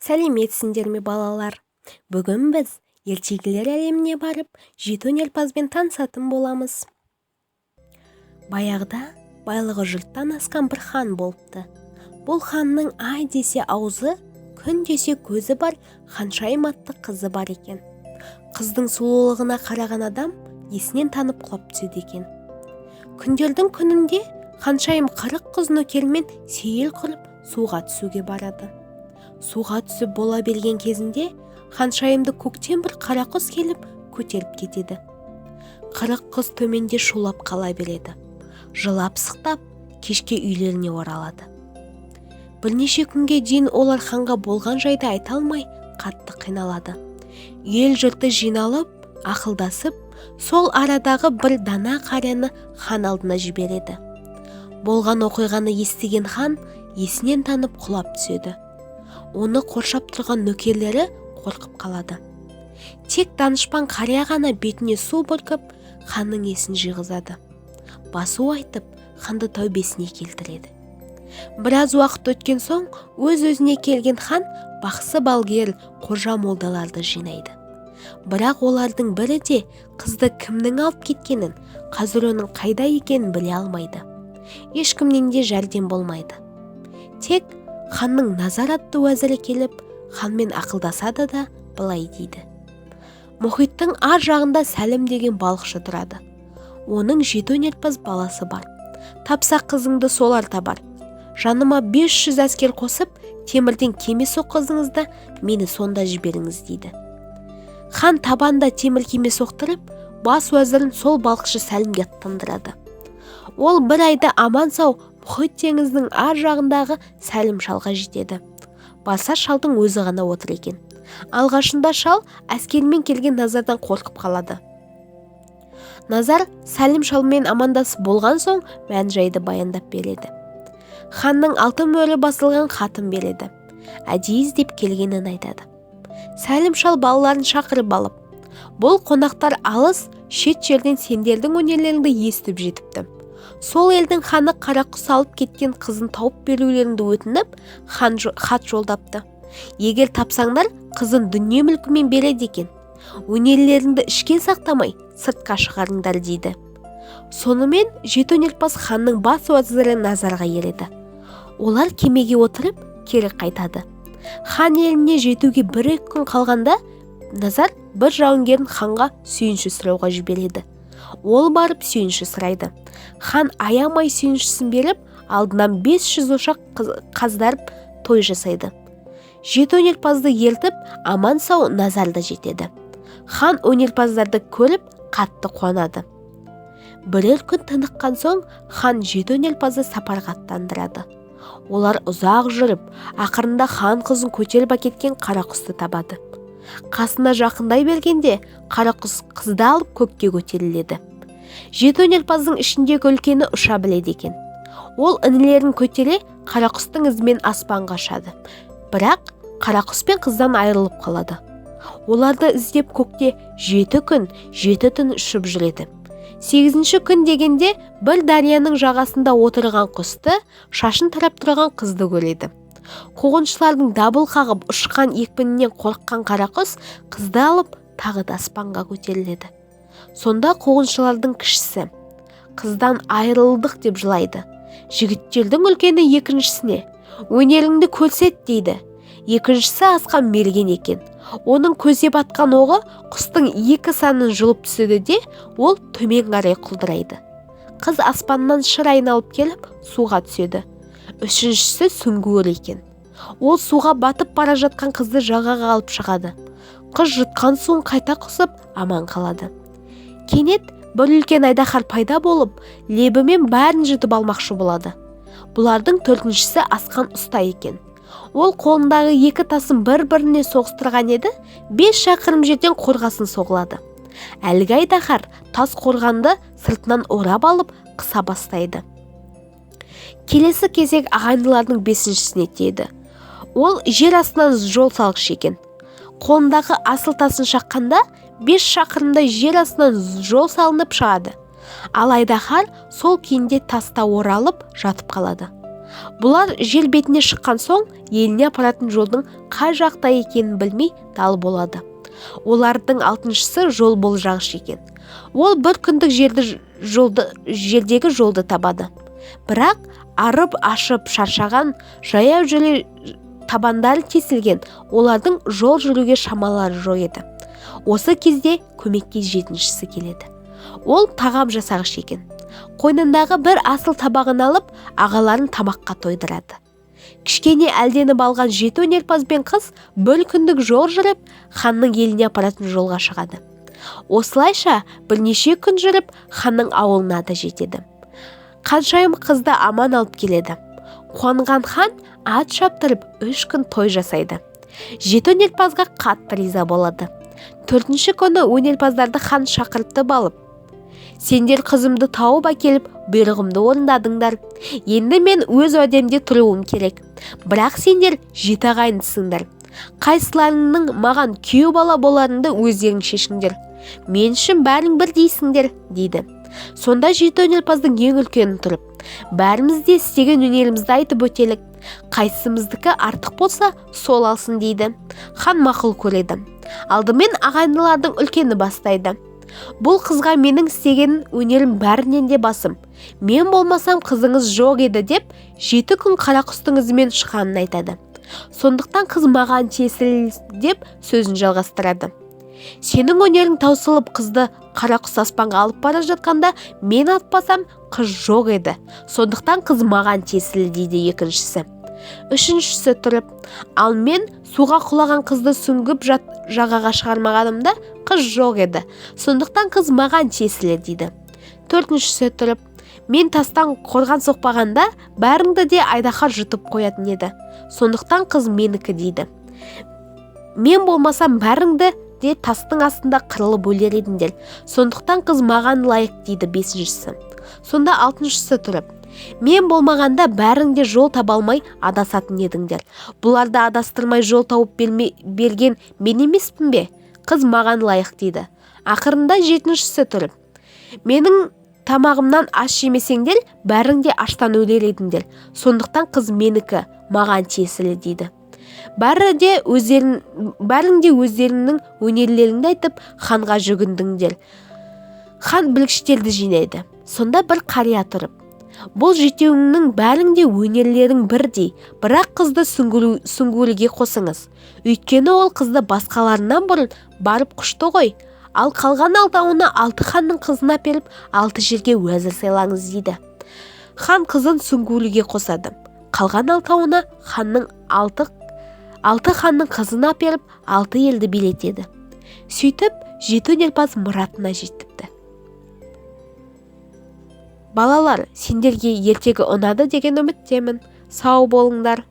Сәлеметсіңдер ме балалар? Бүгін біз ертегілер әлеміне барып, жеті өнерпазбен танысатын боламыз. Баяғыда байлығы жұрттан асқан бір хан болыпты. Бұл ханның ай десе аузы, күн десе көзі бар Ханшайым атты қызы бар екен. Қыздың сұлулығына қараған адам есінен танып құлап түседі екен. Күндердің күнінде Ханшайым 40 қыз нөкермен сейіл құрып суға түсуге барады. Суға түсіп бола берген кезінде Ханшайымды көктен бір қара құс келіп көтеріп кетеді. 40 қыз төменде шулап қала береді. Жылап сықтап кешке үйлеріне оралады. Бірнеше күнге дейін олар ханға болған жайды айта алмай қатты қиналады. Ел жұрты жиналып, ақылдасып, сол арадағы бір дана қарияны хан алдына жібереді. Болған оқиғаны естіген хан есінен танып құлап түседі. Оны қоршап тұрған нөкерлері қорқып қалады. Тек данышпан қария ғана бетіне су бүркіп, ханның есін жиғызады. Басу айтып, ханды тәубесіне келтіреді. Біраз уақыт өткен соң, өз-өзіне келген хан бақсы балгер қожа молдаларды жинайды. Бірақ олардың бірі де қызды кімнің алып кеткенін, қазір оның қайда екенін біле алмайды. Ешкімнен де жәрдем болмайды. Тек ханның Назар атты уәзірі келіп, ханмен ақылдасады да былай дейді. Мұхиттың ар жағында Сәлім деген балықшы тұрады. Оның 7 өнерпаз баласы бар. Тапса қызыңды солар табар. Жаныма 500 әскер қосып, темірден кеме соққызыңыз да мені сонда жіберіңіз дейді. Хан табанда темір кеме соқтырып, бас уәзірін сол балықшы Сәлімге аттандырады. Ол бір айда аман сау Мұхит теңізінің ар жағындағы Сәлім шалға жетеді. Баса шалдың өзі ғана отыр екен. Алғашында шал әскермен келген Назардан қорқып қалады. Назар Сәлім шалмен амандасып болған соң мән-жайды баяндап береді. Ханның алтын мөрі басылған хатын береді. Әдейі іздеп келгенін айтады. Сәлім шал балаларын шақырып алып, бұл қонақтар алыс, шет жерден сендердің өнерлеріңді естіп жетіпті. Сол елдің ханы Қарақұс алып кеткен қызын тауып берулеріңді өтініп, хан хат жолдапты. Егер тапсаңдар, қызын дүние мүлкімен береді екен. Өнерлеріңді ішке сақтамай, сыртқа шығарыңдар дейді. Сонымен 7 өнерпаз ханның бас уәзірі Назарға ереді. Олар кемеге отырып, кері қайтады. Хан еліне жетуге 1-2 күн қалғанда, Назар бір жауынгерін ханға сүйінші сұрауға жібереді. Ол барып сүйінші сұрайды. Хан аямай сүйіншісін беріп, алдынан 500 ошақ қаздарып той жасайды. 7 өнерпазды ертіп, аман сау Назарда жетеді. Хан өнерпаздарды көріп, қатты қуанады. Бірер күн тыныққан соң, хан 7 өнерпазды сапарға аттандырады. Олар ұзақ жүріп, ақырында хан қызын көтеріп әкеткен Қарақұсты табады. Қасына жақындай бергенде, Қарақұс қызды алып көкке көтеріледі. 7 өнерпаздың ішіндегі үлкені ұша біледі екен. Ол інілерін көтере Қарақұстың ізімен аспанға ұшады. Бірақ Қарақұс пен қыздан айырылып қалады. Оларды іздеп көкте 7 күн, 7 түн ұшып жүреді. 8-ші күн дегенде бір дарияның жағасында отырған құсты, шашын тарап тұрған қызды көреді. Қуғыншылардың дабыл қағып ұшқан екпінінен қорыққан Қарақұс қызды алып тағы да аспанға көтеріледі. Сонда қуғыншылардың кішісі қыздан айырылдық деп жылайды. Жігіттердің үлкені екіншісіне өнеріңді көрсет дейді. Екіншісі асқан мерген екен. Оның көзеп атқан оғы құстың 2 санын жұлып түседі де, ол төмен қарай құлдырайды. Қыз аспаннан шыр айналып келіп, суға түседі. Үшіншісі сүңгуір екен. Ол суға батып бара жатқан қызды жағаға алып шығады. Қыз жұтқан суын қайта құсып, аман қалады. Кенет бір үлкен айдаһар пайда болып, лебімен бәрін жұтып алмақшы болады. Бұлардың 4-шісі асқан ұста екен. Ол қолындағы 2 тасын бір-біріне соғыстырған еді, 5 шақырым жерден қорғасын соғылады. Әлгі айдаһар тас қорғанды сыртынан орап алып қыса бастайды. Келесі кезек ағайындылардың 5-шісіне тиеді. Ол жер астынан жол салғыш екен. Қолындағы асыл тасын шаққанда 5 шақырымдай жер астынан жол салынып шығады. Ал айдаһар сол күйінде таста оралып жатып қалады. Бұлар жер бетіне шыққан соң еліне апаратын жолдың қай жақта екенін білмей дал болады. Олардың алтыншысы жол болжағыш екен. Ол бір күндік жердегі жолды табады. Бірақ арып ашып шаршаған, жаяу жүру табандары тесілген, олардың жол жүруге шамалары жоқ еді. Осы кезде көмекке жетіншісі келеді. Ол тағам жасағыш екен. Қойнындағы бір асыл табағын алып, ағаларын тамаққа тойдырады. Кішкене әлденіп алған 7 өнерпаз бен қыз бір күндік жол жүріп, ханның еліне апаратын жолға шығады. Осылайша бірнеше күн жүріп, ханның ауылына да жетеді. Ханшайым қызды аман алып келеді. Қуанған хан ат шаптырып 3 күн той жасайды. 7 өнерпазға қатты риза болады. 4-ші күні өнерпаздарды хан шақыртып алып: «Сендер қызымды тауып әкеліп, бұйрығымды орындадыңдар. Енді мен өз уәдемде тұруым керек. Бірақ сендер 7 ағайындысыңдар. Қайсыларыңның маған күйеу бала боларыңды өздерің шешіңдер. Мен үшін бәрің бір дейсіңдер», дейді. Сонда 7 өнерпаздың ең үлкені тұрып: «Бәріміз де істеген өнерімізді айтып өтелік. Қайсымыздікі артық болса, сол алсын», дейді. Хан мақұл көреді. Алдымен ағайындылардың үлкені бастайды: «Бұл қызға менің істеген өнерім бәрінен де басым. Мен болмасам қызыңыз жоқ еді», деп 7 күн қарақұстың ізімен шығанын айтады. Сондықтан қыз маған тиесілі деп сөзін жалғастырады. «Сенің өнерің таусылып, қызды қарақұс аспанға алып бара жатқанда мен атпасам, қыз жоқ еді. Сондықтан қыз маған тиесілі», дейді екіншісі. Үшіншісі тұрып: «Ал мен суға құлаған қызды сүңгіп жағаға шығармағанымда қыз жоқ еді. Сондықтан қыз маған тиесілі», дейді. Төртіншісі тұрып: «Мен тастан қорған соқпағанда бәріңді де айдаһар жұтып қоятын еді. Сондықтан қыз менікі», дейді. «Мен болмасам бәріңді де тастың астында қырылып өлер едіңдер. Сондықтан қыз маған лайық», дейді бесіншісі. Сонда алтыншысы тұрып: «Мен болмағанда бәріңде жол таба алмай адасатын едіңдер. Бұларды адастырмай жол тауып берген мен емеспін бе? Қыз маған лайық», дейді. Ақырында жетіншісі тұрып: «Менің тамағымнан ас жемесеңдер, бәріңде аштан өлер едіңдер. Сондықтан қыз менікі, маған тиесілі», дейді. Бәріңде өздеріңнің өнерлеріңді айтып, ханға жүгіндіңдер. Хан білгіштерді жинайды. Сонда бір қария тұрып: «Бұл жетеуіңнің бәріңде өнерлерің бірдей, бірақ қызды сүңгуірге қосыңыз. Өйткені ол қызды басқаларынан бұрын барып құшты ғой. Ал қалған 6-ауына 6 ханның қызын әперіп, 6 жерге уәзір сайлаңыз», дейді. Хан қызын сүңгуірге қосады. Қалған 6-ауына ханның 6 ханның қызын әперіп, 6 елді билетеді. Сөйтіп 7 өнерпаз мұратына жетіпті. Балалар, сендерге ертегі ұнады деген үміттемін. Сау болыңдар.